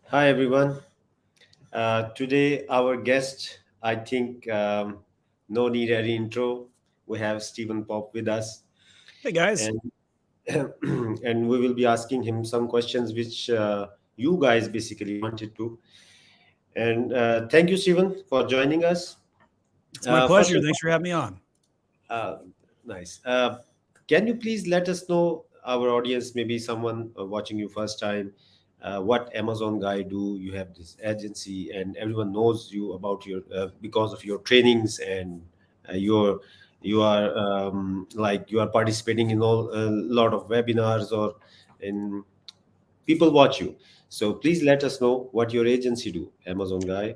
Hi, everyone. Today, our guest, I think, no need any intro. We have Stephen Pop with us, Hey guys. and and we will be asking him some questions which you guys basically wanted to. And thank you, Stephen, for joining us. It's my First pleasure. of Thanks for having me on. all, nice. Can you please let us know, our audience, maybe someone watching you first time, what Amazon guy do? You have this agency, and everyone knows you about your because of your trainings and your you are like you are participating in all a lot of webinars or in people watch you. So please let us know what your agency do, Amazon guy.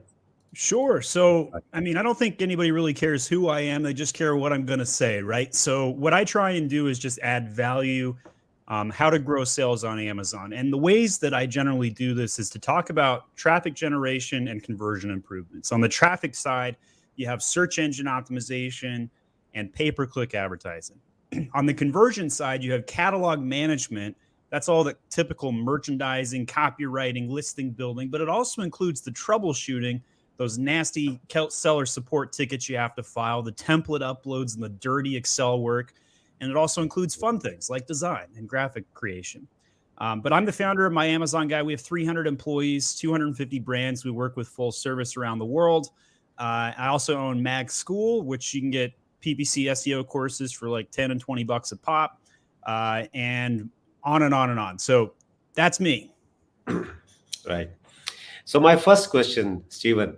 Sure. So, I mean, I don't think anybody really cares who I am. They just care what I'm going to say, right? So, what I try and do is just add value, how to grow sales on Amazon. And the ways that I generally do this is to talk about traffic generation and conversion improvements. On the traffic side, you have search engine optimization and pay per click advertising. On the conversion side, you have catalog management. That's all the typical merchandising, copywriting, listing building, but it also includes the troubleshooting, those nasty seller support tickets you have to file, the template uploads, and the dirty Excel work. And it also includes fun things like design and graphic creation. But I'm the founder of My Amazon Guy. We have 300 employees, 250 brands. We work with full service around the world. I also own Mag School, which you can get PPC SEO courses for like 10 and 20 bucks a pop, and on and on and on. So that's me. Right. So my first question, Stephen,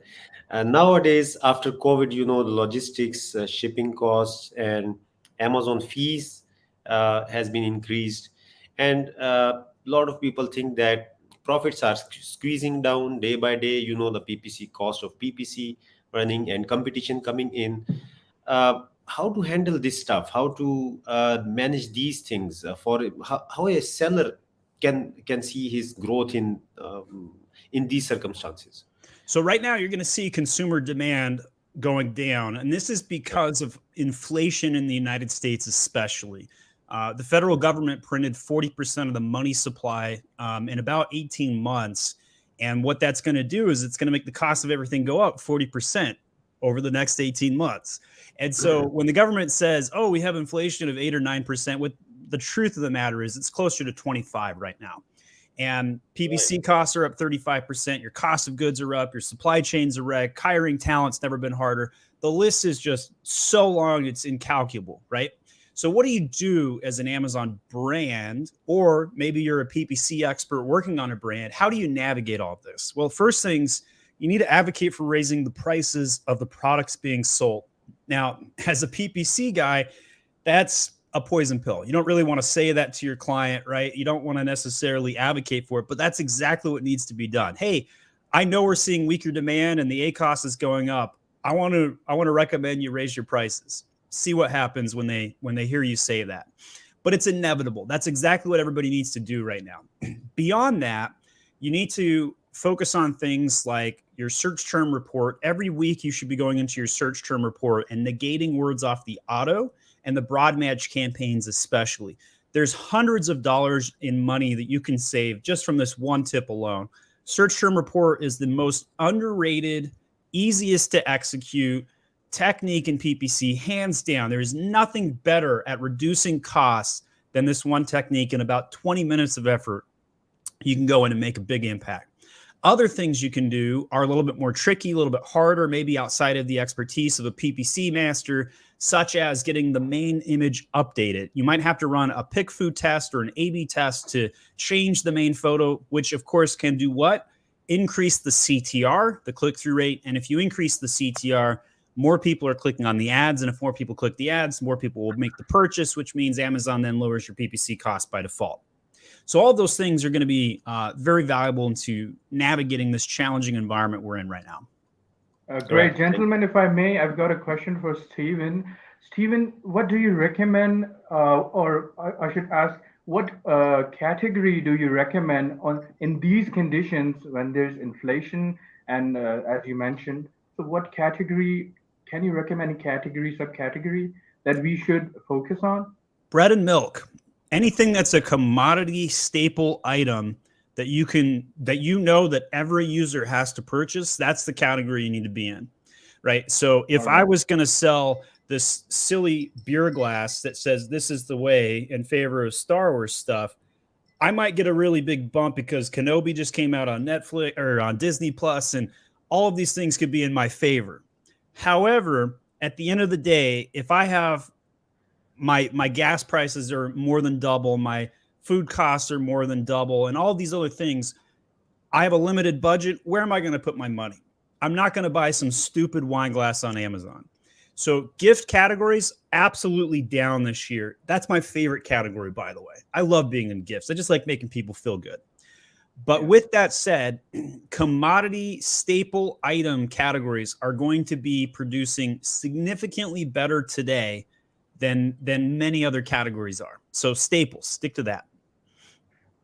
nowadays after COVID, the logistics, shipping costs, and Amazon fees has been increased, and a lot of people think that profits are squeezing down day by day. The PPC cost of PPC running and competition coming in. How to handle this stuff? How to manage these things for how a seller can see his growth in these circumstances. So right now you're going to see consumer demand going down, and this is because of inflation in the United States, especially. The federal government printed 40% of the money supply in about 18 months. And what that's going to do is it's going to make the cost of everything go up 40% over the next 18 months. And so when the government says, oh, we have inflation of 8 or 9%, what the truth of the matter is it's closer to 25 right now. And PPC costs are up 35%. Your cost of goods are up. Your supply chains are wrecked. Hiring talent's never been harder. The list is just so long, it's incalculable, right? So, what do you do as an Amazon brand, or maybe you're a PPC expert working on a brand? How do you navigate all of this? Well, first things, you need to advocate for raising the prices of the products being sold. Now, as a PPC guy, that's a poison pill. You don't really want to say that to your client, right? You don't want to necessarily advocate for it, but that's exactly what needs to be done. Hey, I know we're seeing weaker demand and the ACOS is going up. I want to recommend you raise your prices. See what happens when they hear you say that. But it's inevitable. That's exactly what everybody needs to do right now. Beyond that, you need to focus on things like your search term report. Every week you should be going into your search term report and negating words off the auto and the broad match campaigns especially. There's hundreds of dollars in money that you can save just from this one tip alone. Search term report is the most underrated, easiest to execute technique in PPC, hands down. There is nothing better at reducing costs than this one technique. In about 20 minutes of effort, you can go in and make a big impact. Other things you can do are a little bit more tricky, a little bit harder, maybe outside of the expertise of a PPC master, such as getting the main image updated. You might have to run a PickFu test or an A/B test to change the main photo, which of course can do what? Increase the CTR, the click-through rate. And if you increase the CTR, more people are clicking on the ads. And if more people click the ads, more people will make the purchase, which means Amazon then lowers your PPC cost by default. So all of those things are going to be very valuable into navigating this challenging environment we're in right now. Great, gentlemen. If I may, I've got a question for Stephen. Stephen, what do you recommend, or I should ask, what category do you recommend on in these conditions when there's inflation and as you mentioned? So, what category can you recommend? A category, subcategory that we should focus on? Bread and milk, anything that's a commodity staple item that that every user has to purchase, that's the category you need to be in, right? So if I was going to sell this silly beer glass that says this is the way in favor of Star Wars stuff, I might get a really big bump because Kenobi just came out on Netflix or on Disney Plus, and all of these things could be in my favor. However, at the end of the day, if I have my gas prices are more than double, my food costs are more than double, and all these other things, I have a limited budget. Where am I going to put my money? I'm not going to buy some stupid wine glass on Amazon. So gift categories, absolutely down this year. That's my favorite category, by the way. I love being in gifts. I just like making people feel good. But with that said, commodity staple item categories are going to be producing significantly better today than many other categories are. So staples, stick to that.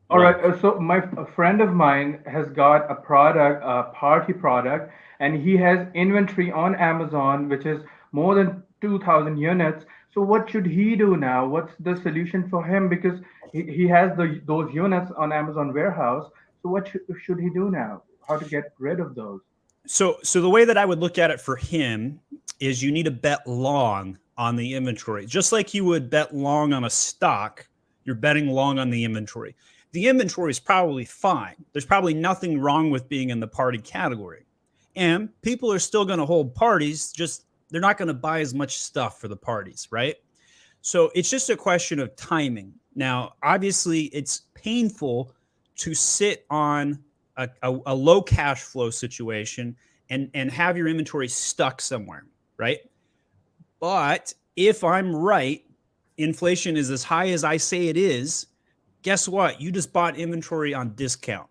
All right. So a friend of mine has got a product, a party product, and he has inventory on Amazon, which is more than 2,000 units. So what should he do now? What's the solution for him? Because he has those units on Amazon warehouse. So what should he do now? How to get rid of those? So the way that I would look at it for him is you need to bet long on the inventory. Just like you would bet long on a stock, you're betting long on the inventory. The inventory is probably fine. There's probably nothing wrong with being in the party category. And people are still going to hold parties, just they're not going to buy as much stuff for the parties, right? So it's just a question of timing. Now, obviously, it's painful to sit on a low cash flow situation and have your inventory stuck somewhere, right? But if I'm right, inflation is as high as I say it is, guess what? You just bought inventory on discount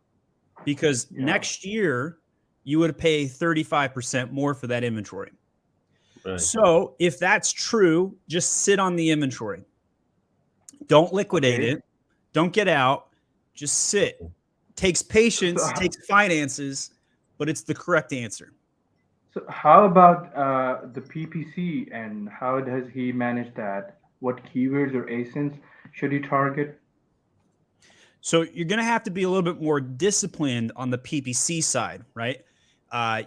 because next year you would pay 35% more for that inventory. Right. So if that's true, just sit on the inventory. Don't liquidate it. Don't get out. Just sit. Takes patience, takes finances, but it's the correct answer. So how about the PPC and how does he manage that? What keywords or ASINs should he target? So you're going to have to be a little bit more disciplined on the PPC side, right?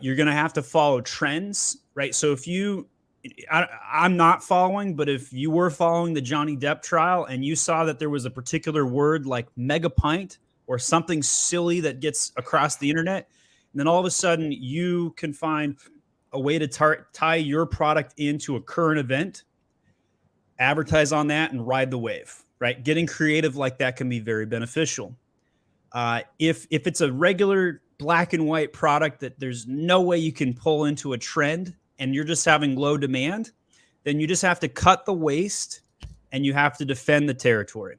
You're going to have to follow trends, right? So if I'm not following, but if you were following the Johnny Depp trial and you saw that there was a particular word like mega pint or something silly that gets across the internet, and then all of a sudden you can find a way to tie your product into a current event, advertise on that and ride the wave, right? Getting creative like that can be very beneficial. If it's a regular black and white product that there's no way you can pull into a trend and you're just having low demand, then you just have to cut the waste and you have to defend the territory.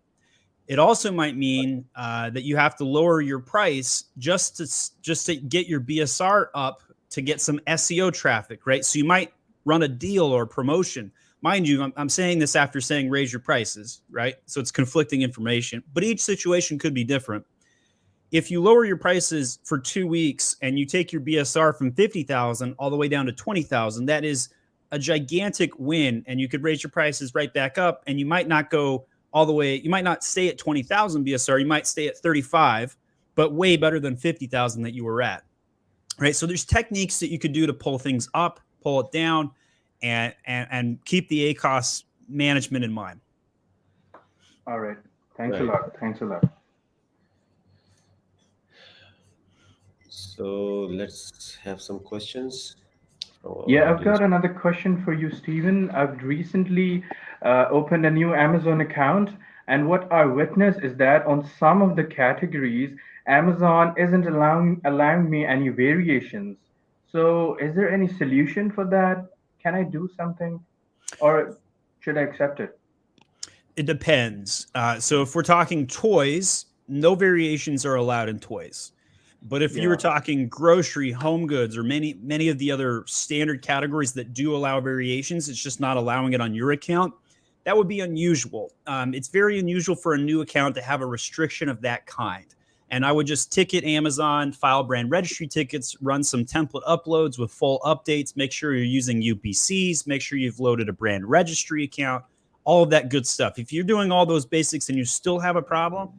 It also might mean that you have to lower your price just to get your BSR up to get some SEO traffic, right? So you might run a deal or promotion. Mind you, I'm saying this after saying raise your prices, right? So it's conflicting information, but each situation could be different. If you lower your prices for 2 weeks and you take your BSR from 50,000 all the way down to 20,000, that is a gigantic win. And you could raise your prices right back up and you might not go all the way. You might not stay at 20,000 BSR. You might stay at 35, but way better than 50,000 that you were at, right? So there's techniques that you could do to pull things up, pull it down, and keep the ACOS management in mind. All right. Thanks a lot. Thanks a lot. So let's have some questions. Yeah, I've got another question for you, Stephen. I've recently opened a new Amazon account, and what I witnessed is that on some of the categories, Amazon isn't allowing me any variations. So is there any solution for that? Can I do something, or should I accept it? It depends. So if we're talking toys, no variations are allowed in toys. But if you were talking grocery, home goods, or many of the other standard categories that do allow variations, it's just not allowing it on your account. That would be unusual. It's very unusual for a new account to have a restriction of that kind. And I would just ticket Amazon, file brand registry tickets, run some template uploads with full updates, make sure you're using UPCs, make sure you've loaded a brand registry account, all of that good stuff. If you're doing all those basics and you still have a problem,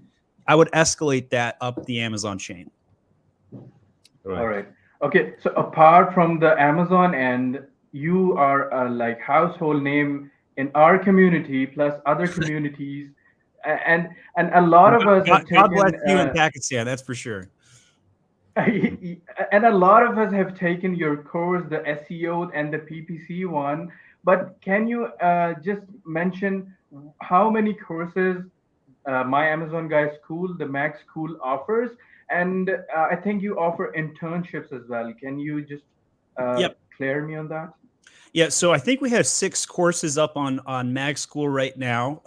I would escalate that up the Amazon chain. Right. All right. Okay. So apart from the Amazon end, you are a like household name in our community plus other communities, and a lot of us have God bless taken you in Pakistan, that's for sure. and a lot of us have taken your course, the SEO and the PPC one. But can you just mention how many courses My Amazon Guy School, the Mac School offers? And I think you offer internships as well. Can you just Yep. clear me on that? Yeah, so I think we have 6 courses up on Mag School right now.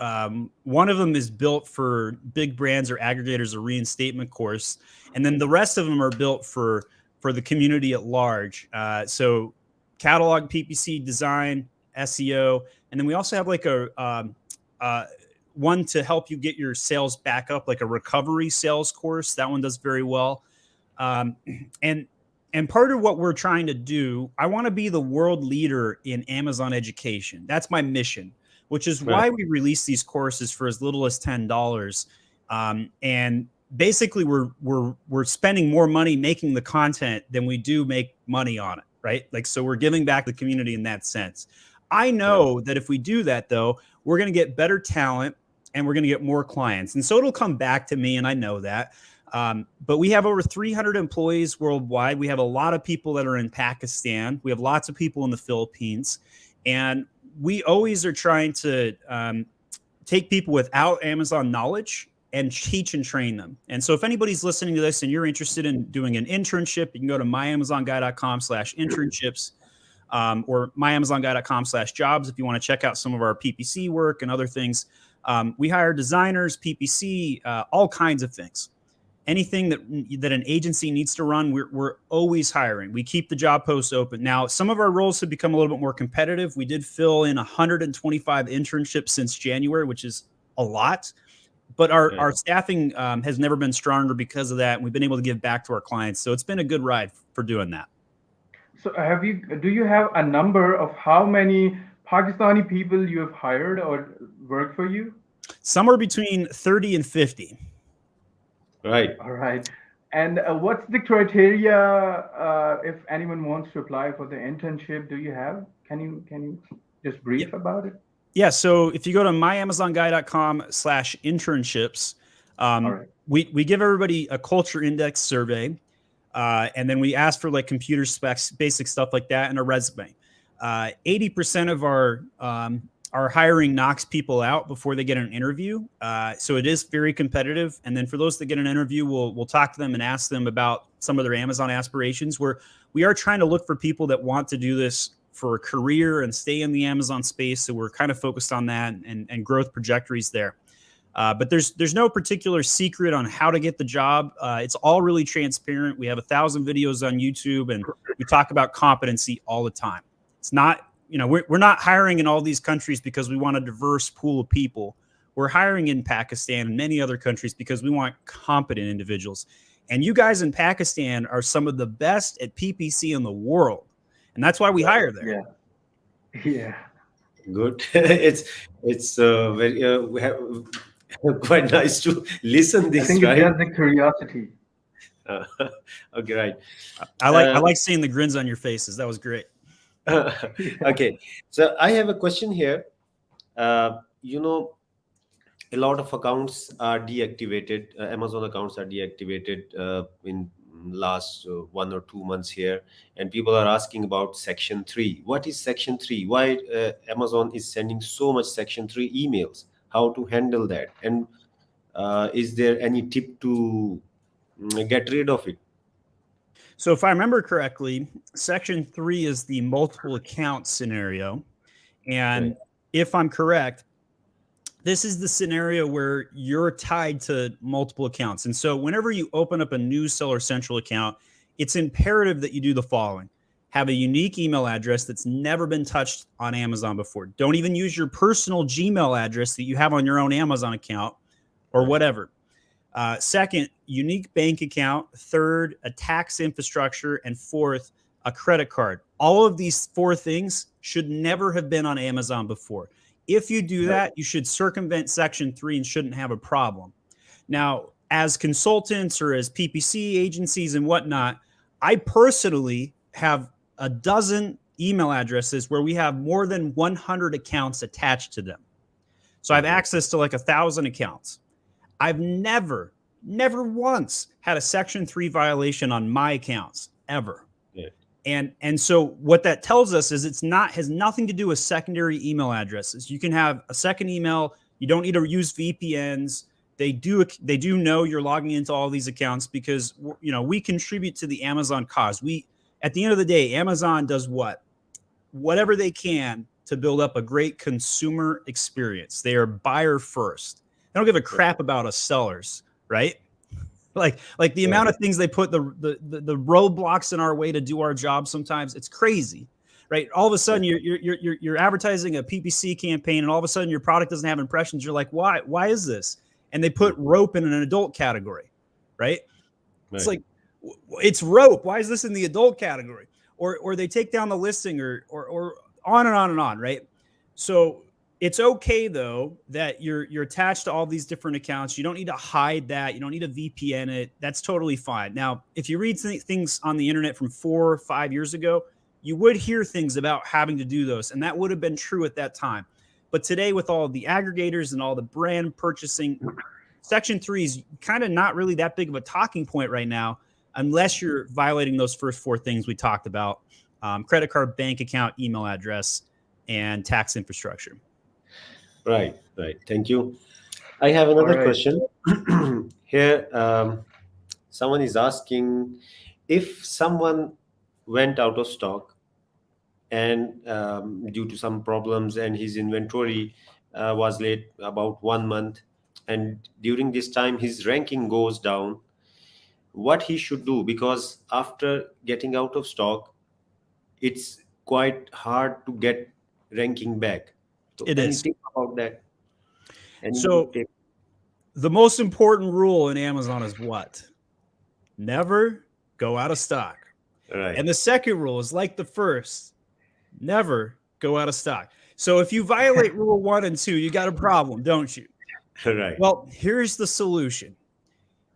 One of them is built for big brands or aggregators, a reinstatement course, and then the rest of them are built for the community at large. So catalog, PPC, design, SEO, and then we also have like a one to help you get your sales back up, like a recovery sales course. That one does very well. Um, and part of what we're trying to do, I want to be the world leader in Amazon education. That's my mission, which is why we release these courses for as little as $10. And basically, we're spending more money making the content than we do make money on it, right? Like, so we're giving back the community in that sense. I know that if we do that, though, we're going to get better talent and we're going to get more clients. And so it'll come back to me, and I know that. But we have over 300 employees worldwide. We have a lot of people that are in Pakistan. We have lots of people in the Philippines. And we always are trying to take people without Amazon knowledge and teach and train them. And so if anybody's listening to this and you're interested in doing an internship, you can go to myamazonguy.com/internships or myamazonguy.com/jobs if you want to check out some of our PPC work and other things. We hire designers, PPC, all kinds of things. Anything that an agency needs to run, we're always hiring. We keep the job posts open. Now, some of our roles have become a little bit more competitive. We did fill in 125 internships since January, which is a lot. But our staffing has never been stronger because of that. And we've been able to give back to our clients. So it's been a good ride for doing that. So do you have a number of how many Pakistani people you have hired or work for you? Somewhere between 30 and 50. Right. All right. And what's the criteria if anyone wants to apply for the internship? Do you have? Can you just brief about it? Yeah. So if you go to myamazonguy.com/internships, we give everybody a culture index survey, and then we ask for like computer specs, basic stuff like that, and a resume. 80% of our hiring knocks people out before they get an interview. So it is very competitive. And then for those that get an interview, we'll talk to them and ask them about some of their Amazon aspirations, where we are trying to look for people that want to do this for a career and stay in the Amazon space. So we're kind of focused on that and growth trajectories there. But there's no particular secret on how to get the job. It's all really transparent. We have 1,000 videos on YouTube, and we talk about competency all the time. It's not, we're not hiring in all these countries because we want a diverse pool of people. We're hiring in Pakistan and many other countries because we want competent individuals. And you guys in Pakistan are some of the best at PPC in the world. And that's why we hire there. Yeah. Good. It's very we have quite nice to listen this. I think right? it has the curiosity. Okay, right. I like seeing the grins on your faces. That was great. Okay, so I have a question here. A lot of accounts are deactivated. Amazon accounts are deactivated in last 1 or 2 months here, and people are asking about Section 3. What is Section 3? Why Amazon is sending so much Section 3 emails? How to handle that? And is there any tip to get rid of it? So if I remember correctly, Section 3 is the multiple account scenario. And if I'm correct, this is the scenario where you're tied to multiple accounts. And so whenever you open up a new Seller Central account, it's imperative that you do the following. Have a unique email address that's never been touched on Amazon before. Don't even use your personal Gmail address that you have on your own Amazon account or whatever. Second, unique bank account. Third, a tax infrastructure. And fourth, a credit card. All of these 4 things should never have been on Amazon before. If you do that, you should circumvent Section 3 and shouldn't have a problem. Now, as consultants or as PPC agencies and whatnot, I personally have a dozen email addresses where we have more than 100 accounts attached to them. So I have access to like 1,000 accounts. I've never once had a Section 3 violation on my accounts ever. Yeah. And so what that tells us is has nothing to do with secondary email addresses. You can have a second email. You don't need to use VPNs. They do know you're logging into all these accounts because we contribute to the Amazon cause. At the end of the day, Amazon does whatever they can to build up a great consumer experience. They are buyer first. They don't give a crap about us sellers, right? Like the amount of things they put the roadblocks in our way to do our job. Sometimes it's crazy, right? All of a sudden you're advertising a PPC campaign, and all of a sudden your product doesn't have impressions. You're like, why? Why is this? And they put rope in an adult category, right? It's like, it's rope. Why is this in the adult category? Or they take down the listing, or on and on and on, right? So it's okay though that you're attached to all these different accounts. You don't need to hide that. You don't need to VPN it. That's totally fine. Now, if you read things on the internet from 4 or 5 years ago, you would hear things about having to do those, and that would have been true at that time. But today, with all the aggregators and all the brand purchasing, Section 3 is kind of not really that big of a talking point right now, unless you're violating those first 4 things we talked about: credit card, bank account, email address, and tax infrastructure. Right. Thank you. I have another question. Here, someone is asking, if someone went out of stock and due to some problems, and his inventory was late about 1 month, and during this time his ranking goes down, what he should do? Because after getting out of stock, it's quite hard to get ranking back. So It is. anything about that? So the most important rule in Amazon is what? Never go out of stock. Right. And the second rule is like the first: never go out of stock. So if you violate rule 1 and 2, you got a problem, don't you? Right. Well, here's the solution.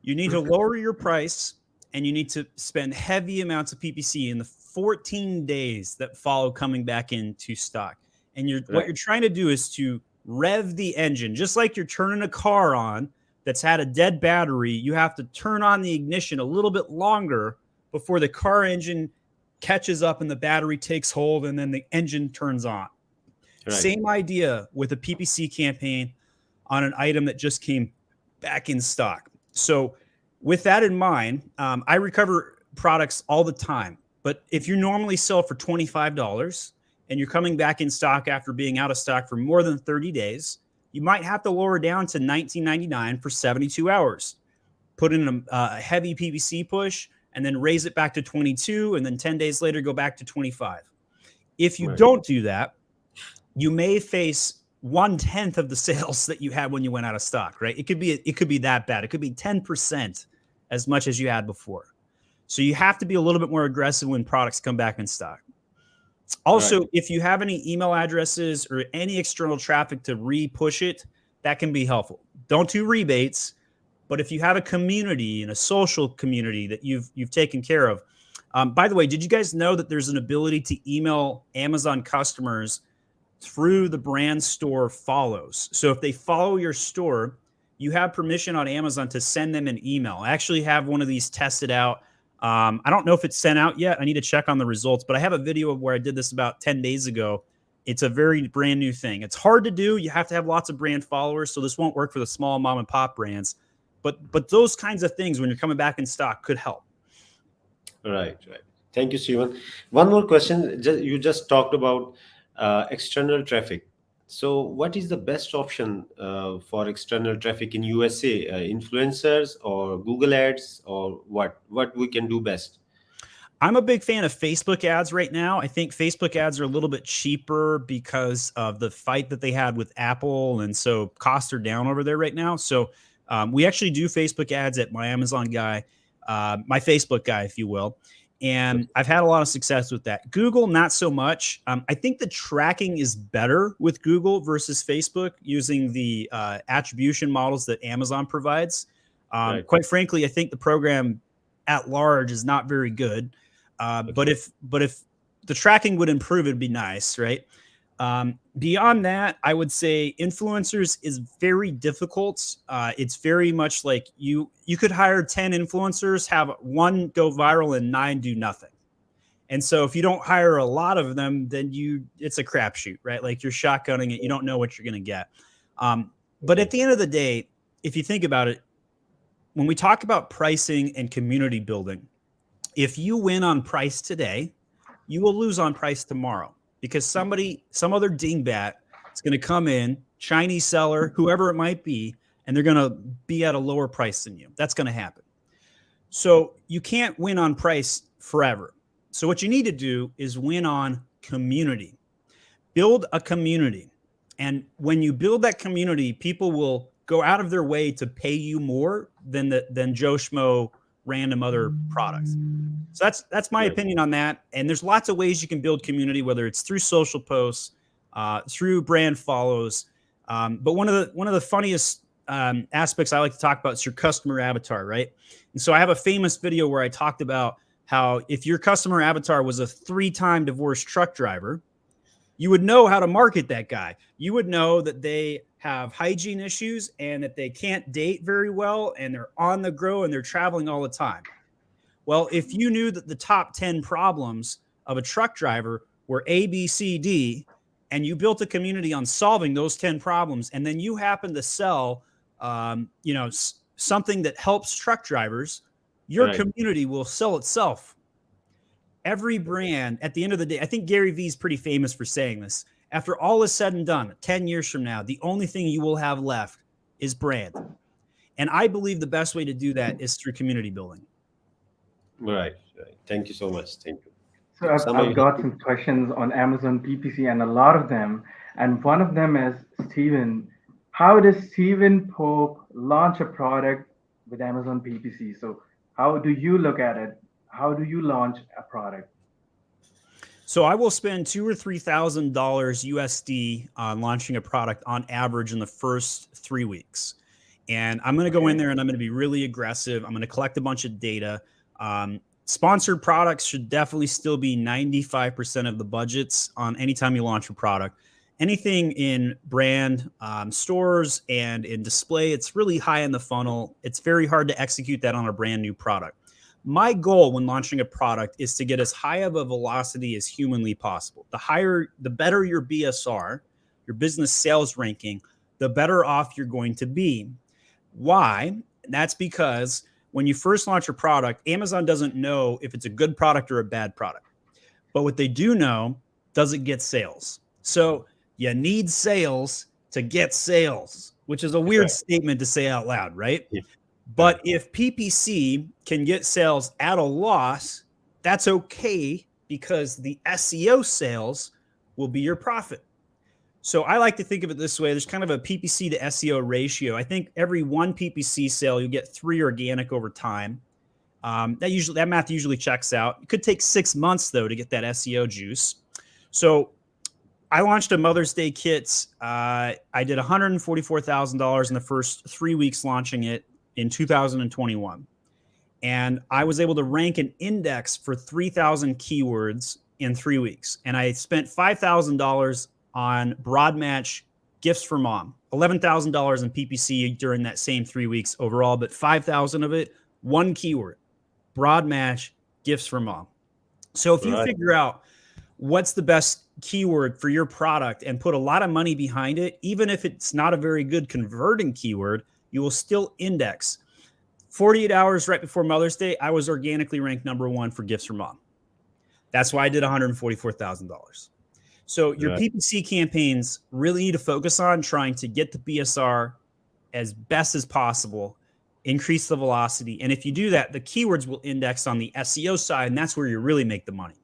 You need to lower your price, and you need to spend heavy amounts of PPC in the 14 days that follow coming back into stock. And what you're trying to do is to rev the engine. Just like you're turning a car on that's had a dead battery, you have to turn on the ignition a little bit longer before the car engine catches up and the battery takes hold, and then the engine turns on. Right. Same idea with a PPC campaign on an item that just came back in stock. So with that in mind, I recover products all the time. But if you normally sell for $25 and you're coming back in stock after being out of stock for more than 30 days, you might have to lower down to $19.99 for 72 hours. Put in a heavy PPC push, and then raise it back to 22, and then 10 days later go back to 25. If you don't do that, you may face 1/10 of the sales that you had when you went out of stock, right? It could be that bad. It could be 10% as much as you had before. So you have to be a little bit more aggressive when products come back in stock. Also, if you have any email addresses or any external traffic to re-push it, that can be helpful. Don't do rebates, but if you have a community and a social community that you've taken care of. By the way, did you guys know that there's an ability to email Amazon customers through the brand store follows? So if they follow your store, you have permission on Amazon to send them an email. I actually have one of these tested out. I don't know if it's sent out yet. I need to check on the results, but I have a video of where I did this about 10 days ago. It's a very brand new thing. It's hard to do. You have to have lots of brand followers, so this won't work for the small mom and pop brands. But those kinds of things when you're coming back in stock could help. Right. Thank you, Stephen. One more question. You just talked about external traffic. So what is the best option for external traffic in USA? Influencers or Google ads, or what we can do best? I'm a big fan of Facebook ads right now. I think Facebook ads are a little bit cheaper because of the fight that they had with Apple. And so costs are down over there right now. So we actually do Facebook ads at my Amazon guy, my Facebook guy, if you will. And I've had a lot of success with that. Google, not so much. I think the tracking is better with Google versus Facebook using the attribution models that Amazon provides. Right. Quite frankly, I think the program at large is not very good. But if the tracking would improve, it'd be nice, right? Beyond that, I would say influencers is very difficult. It's very much like you could hire 10 influencers, have one go viral and 9 do nothing. And so if you don't hire a lot of them, then it's a crapshoot, right? Like you're shotgunning it. You don't know what you're going to get. But at the end of the day, if you think about it, when we talk about pricing and community building, if you win on price today, you will lose on price tomorrow because some other dingbat is going to come in, Chinese seller, whoever it might be, and they're going to be at a lower price than you. That's going to happen. So you can't win on price forever. So what you need to do is win on community. Build a community. And when you build that community, people will go out of their way to pay you more than Joe Schmo random other products. So that's my opinion on that. And there's lots of ways you can build community, whether it's through social posts, through brand follows. But one of the funniest aspects I like to talk about is your customer avatar, right? And so I have a famous video where I talked about how if your customer avatar was a 3-time divorced truck driver, you would know how to market that guy. You would know that they have hygiene issues and that they can't date very well and they're on the go and they're traveling all the time. Well, if you knew that the top 10 problems of a truck driver were A, B, C, D, and you built a community on solving those 10 problems, and then you happen to sell, something that helps truck drivers, your community will sell itself. Every brand, at the end of the day, I think Gary Vee is pretty famous for saying this. After all is said and done, 10 years from now, the only thing you will have left is brand. And I believe the best way to do that is through community building. Right. Thank you so much. Thank you. So I've got some questions on Amazon PPC and a lot of them. And one of them is, Stephen, how does Stephen Pope launch a product with Amazon PPC? So how do you look at it? How do you launch a product? So I will spend $2,000 or $3,000 USD on launching a product on average in the first 3 weeks. And I'm going to go in there and I'm going to be really aggressive. I'm going to collect a bunch of data. Sponsored products should definitely still be 95% of the budgets on anytime you launch a product. Anything in brand stores and in display, it's really high in the funnel. It's very hard to execute that on a brand new product. My goal when launching a product is to get as high of a velocity as humanly possible. The better your BSR, your business sales ranking, the better off you're going to be. Why? That's because when you first launch a product, Amazon doesn't know if it's a good product or a bad product. But what they do know, does it get sales? So you need sales to get sales, which is a weird statement to say out loud, right? Yeah. But if PPC can get sales at a loss, that's okay because the SEO sales will be your profit. So I like to think of it this way. There's kind of a PPC to SEO ratio. I think every 1 PPC sale, you get 3 organic over time. That math usually checks out. It could take 6 months, though, to get that SEO juice. So I launched a Mother's Day kit. I did $144,000 in the first 3 weeks launching it in 2021. And I was able to rank an index for 3,000 keywords in 3 weeks. And I spent $5,000 on broad match gifts for mom, $11,000 in PPC during that same 3 weeks overall, but 5,000 of it, one keyword, broad match gifts for mom. So if you figure out what's the best keyword for your product and put a lot of money behind it, even if it's not a very good converting keyword, you will still index. 48 hours right before Mother's Day, I was organically ranked #1 for gifts for mom. That's why I did $144,000. So your PPC campaigns really need to focus on trying to get the BSR as best as possible, increase the velocity. And if you do that, the keywords will index on the SEO side, and that's where you really make the money.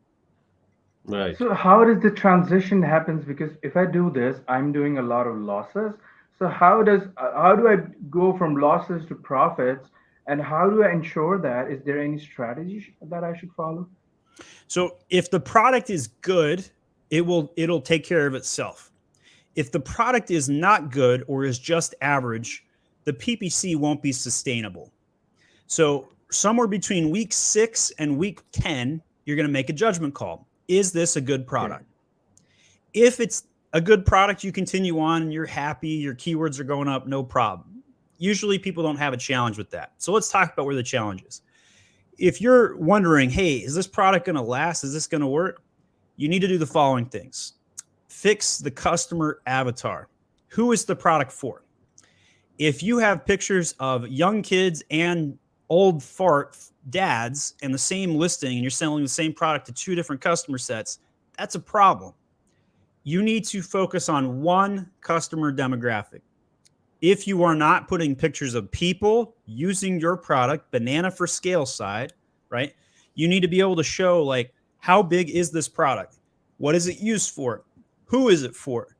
Right. So how does the transition happens? Because if I do this, I'm doing a lot of losses. So how do I go from losses to profits? And how do I ensure that? Is there any strategy that I should follow? So if the product is good, it'll take care of itself. If the product is not good or is just average, the PPC won't be sustainable. So somewhere between week 6 and week 10, you're going to make a judgment call. Is this a good product? If it's a good product, you continue on and you're happy, your keywords are going up, no problem. Usually people don't have a challenge with that. So let's talk about where the challenge is. If you're wondering, hey, is this product going to last? Is this going to work? You need to do the following things. Fix the customer avatar. Who is the product for? If you have pictures of young kids and old fart dads in the same listing and you're selling the same product to 2 different customer sets, that's a problem. You need to focus on one customer demographic. If you are not putting pictures of people using your product, banana for scale side, right? You need to be able to show like, how big is this product? What is it used for? Who is it for?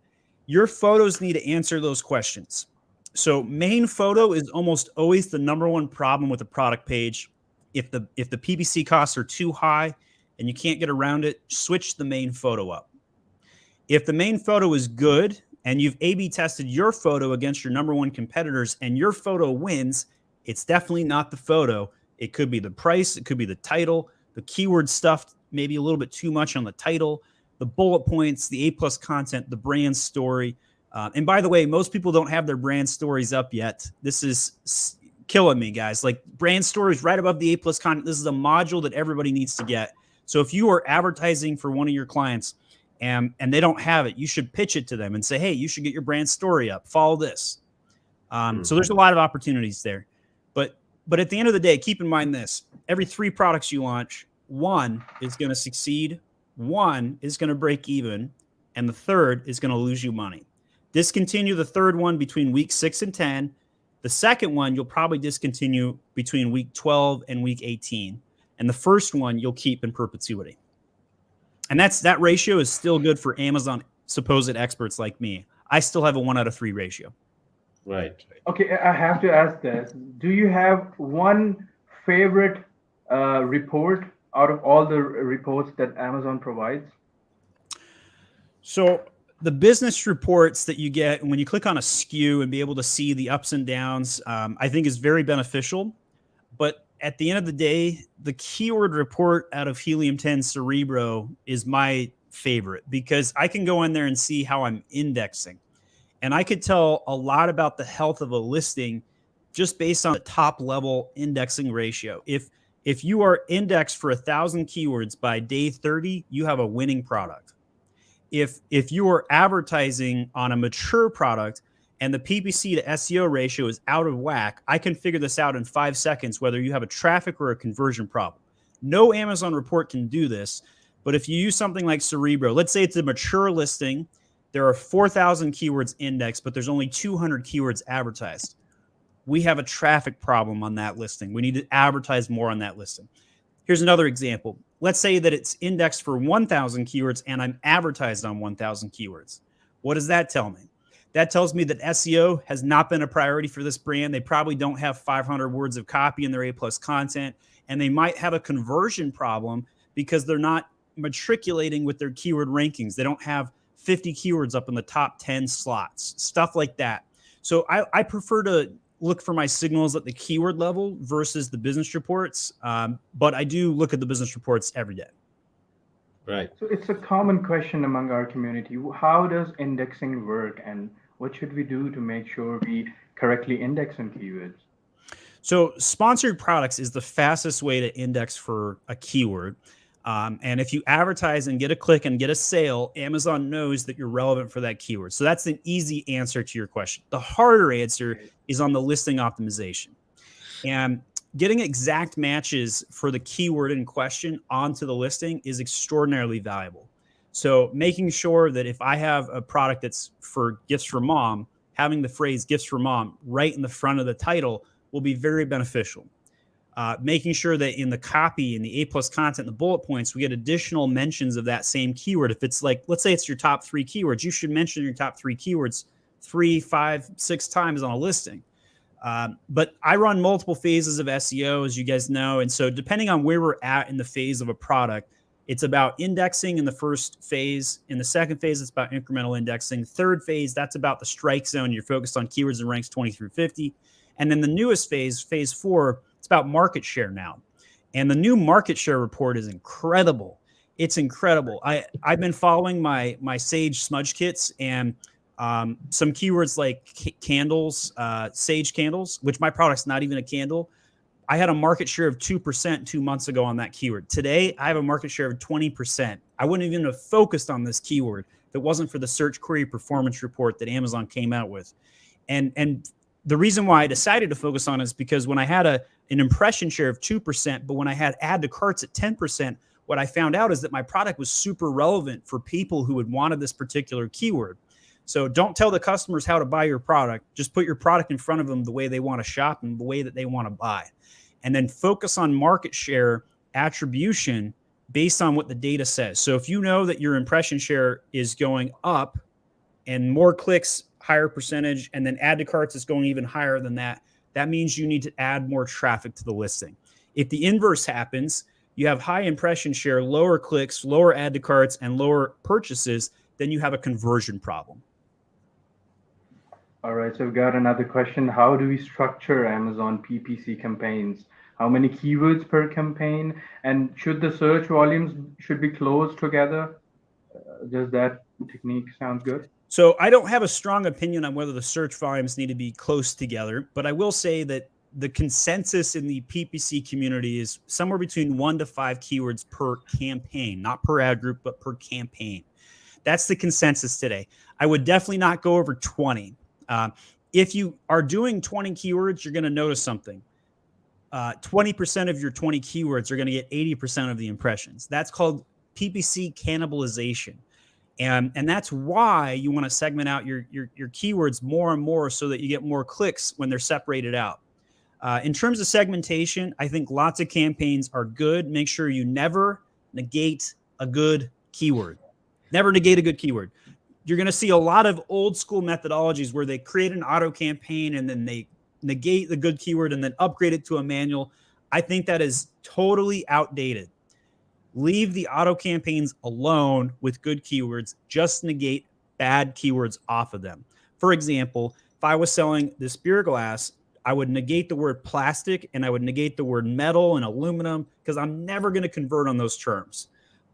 Your photos need to answer those questions. So main photo is almost always the number one problem with a product page. If the PPC costs are too high and you can't get around it, switch the main photo up. If the main photo is good and you've A/B tested your photo against your number one competitors and your photo wins, it's definitely not the photo. It could be the price. It could be the title, the keyword stuff, maybe a little bit too much on the title, the bullet points, the A+ content, the brand story. And by the way, most people don't have their brand stories up yet. This is killing me, guys. Like brand stories right above the A+ content. This is a module that everybody needs to get. So if you are advertising for one of your clients and they don't have it, you should pitch it to them and say, hey, you should get your brand story up. Follow this. So there's a lot of opportunities there. But at the end of the day, keep in mind this. Every 3 products you launch, 1 is going to succeed, 1 is going to break even, and the 3rd is going to lose you money. Discontinue the 3rd one between week 6 and 10. The 2nd one, you'll probably discontinue between week 12 and week 18. And the 1st one, you'll keep in perpetuity. And that ratio is still good for Amazon supposed experts like me. I still have a 1 out of 3 ratio. Right. Okay, I have to ask this. Do you have one favorite report out of all the reports that Amazon provides? So the business reports that you get when you click on a SKU and be able to see the ups and downs, I think is very beneficial. But at the end of the day, the keyword report out of Helium 10 Cerebro is my favorite because I can go in there and see how I'm indexing. And I could tell a lot about the health of a listing just based on the top level indexing ratio. If you are indexed for 1,000 keywords by day 30, you have a winning product. If you are advertising on a mature product and the PPC to SEO ratio is out of whack, I can figure this out in 5 seconds, whether you have a traffic or a conversion problem. No Amazon report can do this, but if you use something like Cerebro, let's say it's a mature listing, there are 4,000 keywords indexed, but there's only 200 keywords advertised. We have a traffic problem on that listing. We need to advertise more on that listing. Here's another example. Let's say that it's indexed for 1,000 keywords and I'm advertised on 1,000 keywords. What does that tell me? That tells me that SEO has not been a priority for this brand. They probably don't have 500 words of copy in their A+ content, and they might have a conversion problem because they're not matriculating with their keyword rankings. They don't have 50 keywords up in the top 10 slots, stuff like that. So I prefer to look for my signals at the keyword level versus the business reports. But I do look at the business reports every day. Right. So it's a common question among our community. How does indexing work and what should we do to make sure we correctly index on keywords? So sponsored products is the fastest way to index for a keyword. And if you advertise and get a click and get a sale, Amazon knows that you're relevant for that keyword. So that's an easy answer to your question. The harder answer is on the listing optimization. And getting exact matches for the keyword in question onto the listing is extraordinarily valuable. So making sure that if I have a product that's for gifts for mom, having the phrase gifts for mom right in the front of the title will be very beneficial. Making sure that in the copy and the A+ content, the bullet points, we get additional mentions of that same keyword. If it's like, let's say it's your top 3 keywords, you should mention your top 3 keywords 3, 5, 6 times on a listing. But I run multiple phases of SEO, as you guys know. And so depending on where we're at in the phase of a product, it's about indexing in the first phase. In the second phase, it's about incremental indexing. Third phase, that's about the strike zone. You're focused on keywords and ranks 20 through 50. And then the newest phase, phase 4, it's about market share now. And the new market share report is incredible. It's incredible. I've been following my Sage smudge kits and some keywords like candles, Sage candles, which my product's not even a candle. I had a market share of 2% 2 months ago on that keyword. Today, I have a market share of 20%. I wouldn't even have focused on this keyword if it wasn't for the search query performance report that Amazon came out with. And the reason why I decided to focus on it is because when I had an impression share of 2%, but when I had add to carts at 10%, what I found out is that my product was super relevant for people who had wanted this particular keyword. So don't tell the customers how to buy your product. Just put your product in front of them the way they want to shop and the way that they want to buy. And then focus on market share attribution based on what the data says. So if you know that your impression share is going up and more clicks, higher percentage, and then add to carts is going even higher than that, that means you need to add more traffic to the listing. If the inverse happens, you have high impression share, lower clicks, lower add to carts, and lower purchases, then you have a conversion problem. All right, so we've got another question. How do we structure Amazon PPC campaigns? How many keywords per campaign? And should the search volumes should be close together? Does that technique sound good? So I don't have a strong opinion on whether the search volumes need to be close together, but I will say that the consensus in the PPC community is somewhere between 1 to 5 keywords per campaign, not per ad group, but per campaign. That's the consensus today. I would definitely not go over 20. If you are doing 20 keywords, you're going to notice something. 20% of your 20 keywords are going to get 80% of the impressions. That's called PPC cannibalization. And that's why you want to segment out your keywords more and more so that you get more clicks when they're separated out. In terms of segmentation, I think lots of campaigns are good. Make sure you never negate a good keyword. Never negate a good keyword. You're going to see a lot of old school methodologies where they create an auto campaign and then they negate the good keyword and then upgrade it to a manual. I think that is totally outdated. Leave the auto campaigns alone with good keywords. Just negate bad keywords off of them. For example, if I was selling the Spear glass, I would negate the word plastic and I would negate the word metal and aluminum because I'm never going to convert on those terms.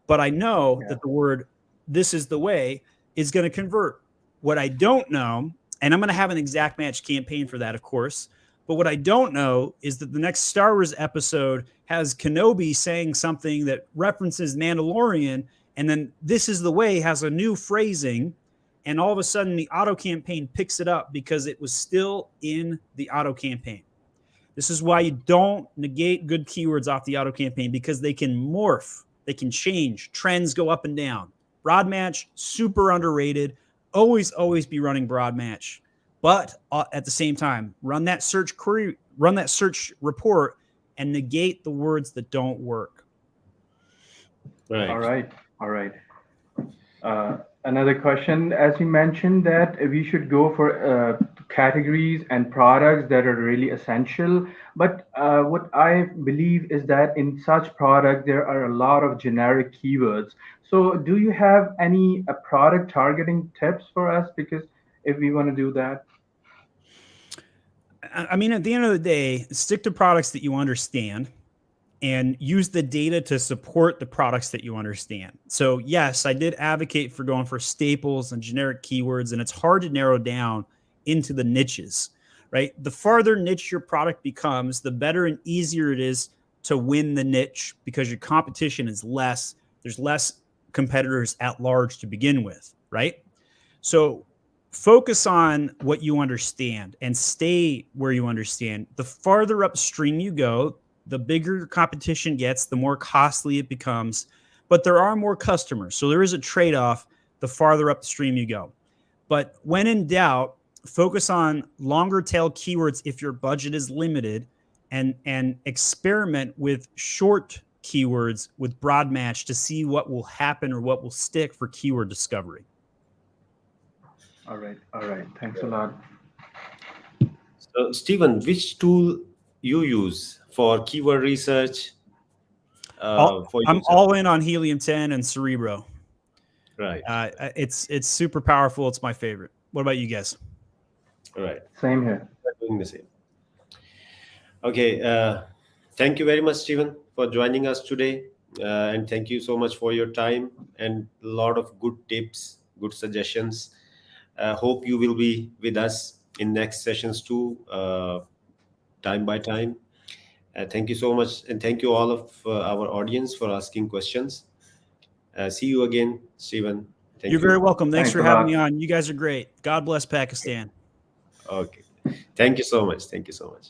But I know that the word "this is the way" is going to convert. What I don't know, and I'm going to have an exact match campaign for that, of course, but what I don't know is that the next Star Wars episode has Kenobi saying something that references Mandalorian, and then "this is the way" has a new phrasing, and all of a sudden the auto campaign picks it up because it was still in the auto campaign. This is why you don't negate good keywords off the auto campaign, because they can morph, they can change, trends go up and down. Broad match, super underrated. Always be running broad match. But at the same time, run that search query, run that search report, and negate the words that don't work. Right. All right. Another question, as you mentioned that we should go for categories and products that are really essential. But what I believe is that in such products, there are a lot of generic keywords. So do you have any product targeting tips for us? Because if we want to do that. I mean, at the end of the day, stick to products that you understand and use the data to support the products that you understand. So yes, I did advocate for going for staples and generic keywords, and it's hard to narrow down into the niches, right? The farther niche your product becomes, the better and easier it is to win the niche because your competition is less. There's less competitors at large to begin with, right? So focus on what you understand and stay where you understand. The farther upstream you go, the bigger your competition gets, the more costly it becomes, but there are more customers. So there is a trade-off the farther upstream you go. But when in doubt, focus on longer tail keywords if your budget is limited, and experiment with short keywords with broad match to see what will happen or what will stick for keyword discovery. All right. Thanks a lot. So, Stephen, which tool you use for keyword research? I'm all in on Helium 10 and Cerebro. Right. It's super powerful. It's my favorite. What about you guys? Right. Same here. We're doing the same. Okay. Thank you very much, Stephen, for joining us today. And thank you so much for your time and a lot of good tips, good suggestions. Hope you will be with us in next sessions too, time by time. Thank you so much. And thank you all of our audience for asking questions. See you again, Stephen. Thank You're you. very welcome. Thanks Thanks for a having lot. me on. You guys are great. God bless Pakistan. Okay. Thank you so much. Thank you so much.